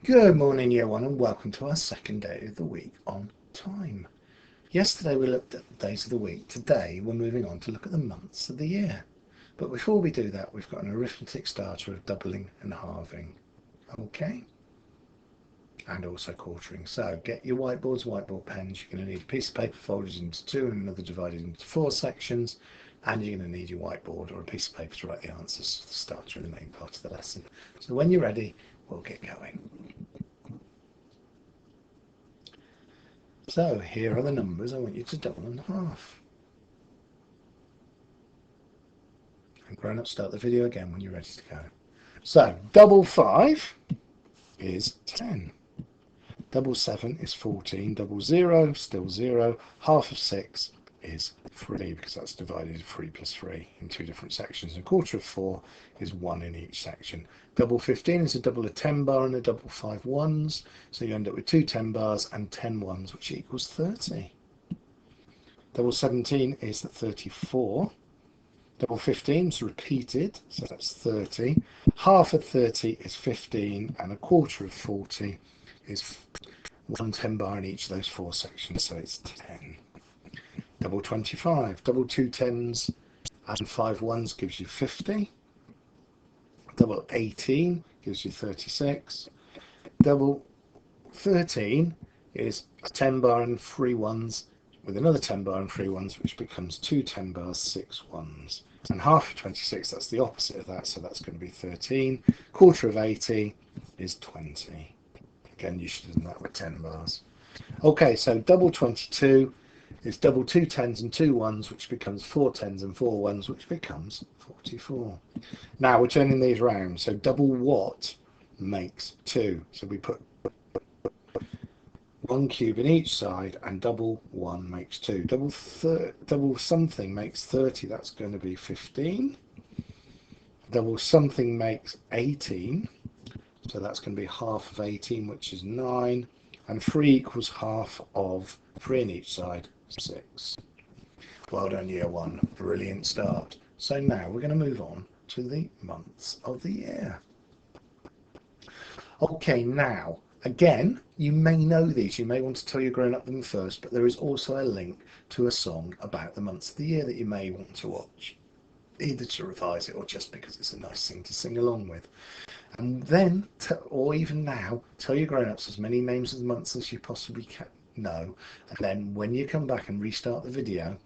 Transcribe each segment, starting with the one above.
Good morning, year one, and welcome to our second day of the week on time. Yesterday we looked at the days of the week. Today we're moving on to look at the months of the year. But before we do that, we've got an arithmetic starter of doubling and halving. Okay? And also quartering. So get your whiteboards, whiteboard pens. You're going to need a piece of paper folded into two and another divided into four sections. And you're going to need your whiteboard or a piece of paper to write the answers to the starter in the main part of the lesson. So when you're ready, we'll get going. So here are the numbers I want you to double and half. And grown up, start the video again when you're ready to go. So double 5 is 10. Double 7 is 14. Double 0, still 0. Half of 6 is 3 because that's divided 3 plus 3 in two different sections. And a quarter of 4 is 1 in each section. Double 15 is a double of 10 bar and a double 5 ones. So you end up with two 10 bars and 10 ones, which equals 30. Double 17 is 34. Double 15 is repeated, so that's 30. Half of 30 is 15, and a quarter of 40 is 1 10 bar in each of those four sections, so it's 10. Double 25, double 2 10s and 5 ones gives you 50. Double 18 gives you 36. Double 13 is a 10 bar and 3 ones with another 10 bar and 3 ones, which becomes 2 10 bars, 6 ones. And half of 26, that's the opposite of that, so that's going to be 13. Quarter of 80 is 20. Again, you should have done that with 10 bars. Okay, so double 22 is double 2 10s and 2 ones, which becomes 4 10s and 4 ones, which becomes 44. Now we're turning these round, so double what makes 2? So we put 1 cube in each side, and double 1 makes 2. Double something makes 30, that's going to be 15. Double something makes 18, so that's going to be half of 18, which is 9. And 3 equals half of 3 in each side, 6. Well done, year one. Brilliant start. So now we're going to move on to the months of the year. Okay, now, again, you may know these. You may want to tell your grown-up them first, but there is also a link to a song about the months of the year that you may want to watch, either to revise it or just because it's a nice thing to sing along with. And then, or even now, tell your grown-ups as many names of the months as you possibly can know. And then when you come back and restart the video,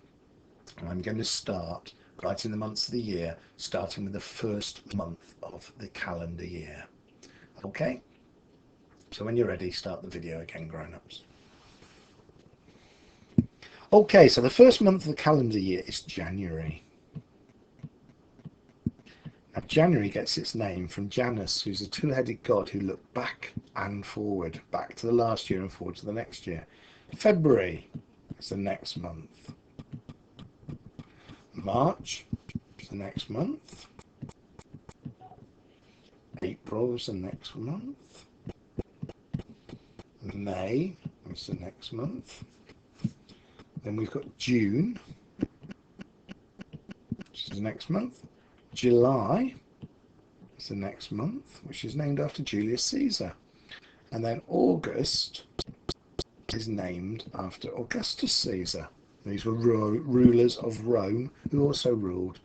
I'm going to start writing the months of the year, starting with the first month of the calendar year. Okay? So when you're ready, start the video again, grown-ups. Okay, so the first month of the calendar year is January. Now, January gets its name from Janus, who's a two-headed god who looked back and forward, back to the last year and forward to the next year. February is the next month. March is the next month. April is the next month. May is the next month. Then we've got June, which is the next month. July is the next month, which is named after Julius Caesar. And then August is named after Augustus Caesar. These were rulers of Rome who also ruled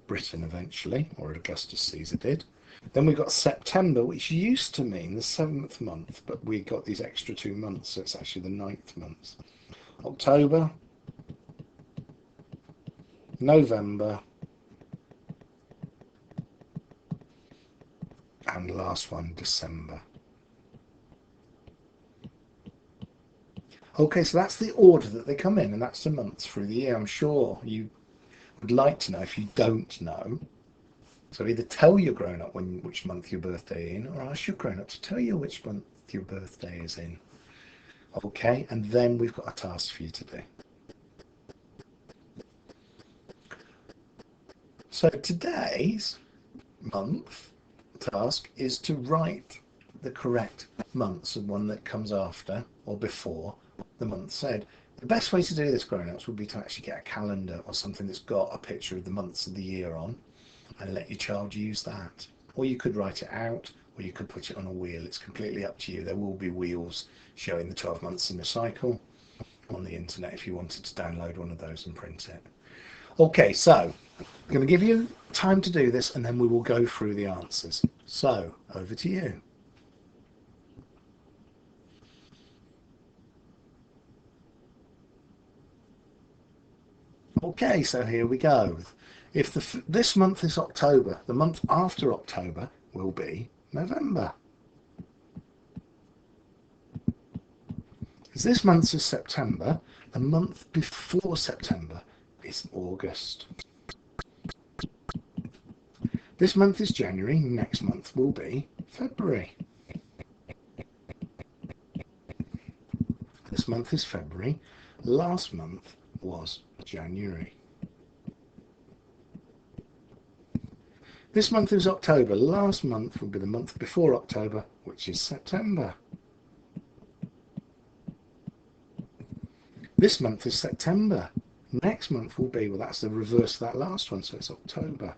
Britain eventually, or Augustus Caesar did. Then we've got September, which used to mean the 7th month, but we got these extra 2 months, so it's actually the 9th month. October, November, and last one, December. Okay, so that's the order that they come in, and that's the months through the year. I'm sure you would like to know if you don't know. So either tell your grown-up which month your birthday is in, or ask your grown-up to tell you which month your birthday is in. Okay, and then we've got a task for you to do. So today's month task is to write the correct months of one that comes after or before the month said. The best way to do this, grown-ups, would be to actually get a calendar or something that's got a picture of the months of the year on and let your child use that. Or you could write it out, or you could put it on a wheel. It's completely up to you. There will be wheels showing the 12 months in a cycle on the internet if you wanted to download one of those and print it. Okay, so I'm going to give you time to do this and then we will go through the answers. So, over to you. Okay, so here we go. If this month is October, the month after October will be November. As this month is September, the month before September is August. This month is January, next month will be February. This month is February, last month was January. This month is October, last month will be the month before October, which is September. This month is September. Next month will be, well, that's the reverse of that last one, so it's October.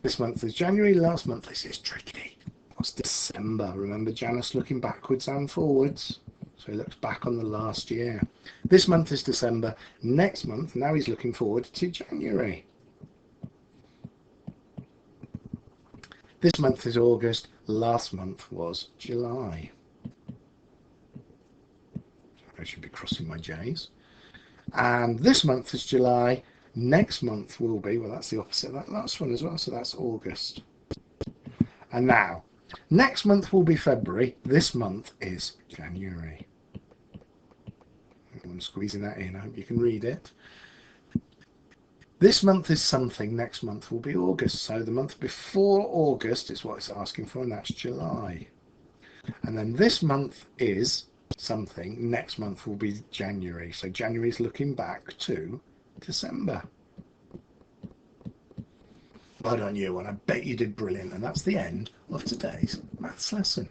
This month is January, last month, this is tricky. What's December? Remember Janus looking backwards and forwards, so he looks back on the last year. This month is December. Next month, now he's looking forward to January. This month is August. Last month was July. I should be crossing my J's. And this month is July. Next month will be, well, that's the opposite of that last one as well, so that's August. And now, next month will be February. This month is January. I'm squeezing that in. I hope you can read it. This month is something. Next month will be August. So the month before August is what it's asking for, and that's July. And then this month is something. Next month will be January. So January is looking back to December. Well done you, and I bet you did brilliant. And that's the end of today's maths lesson.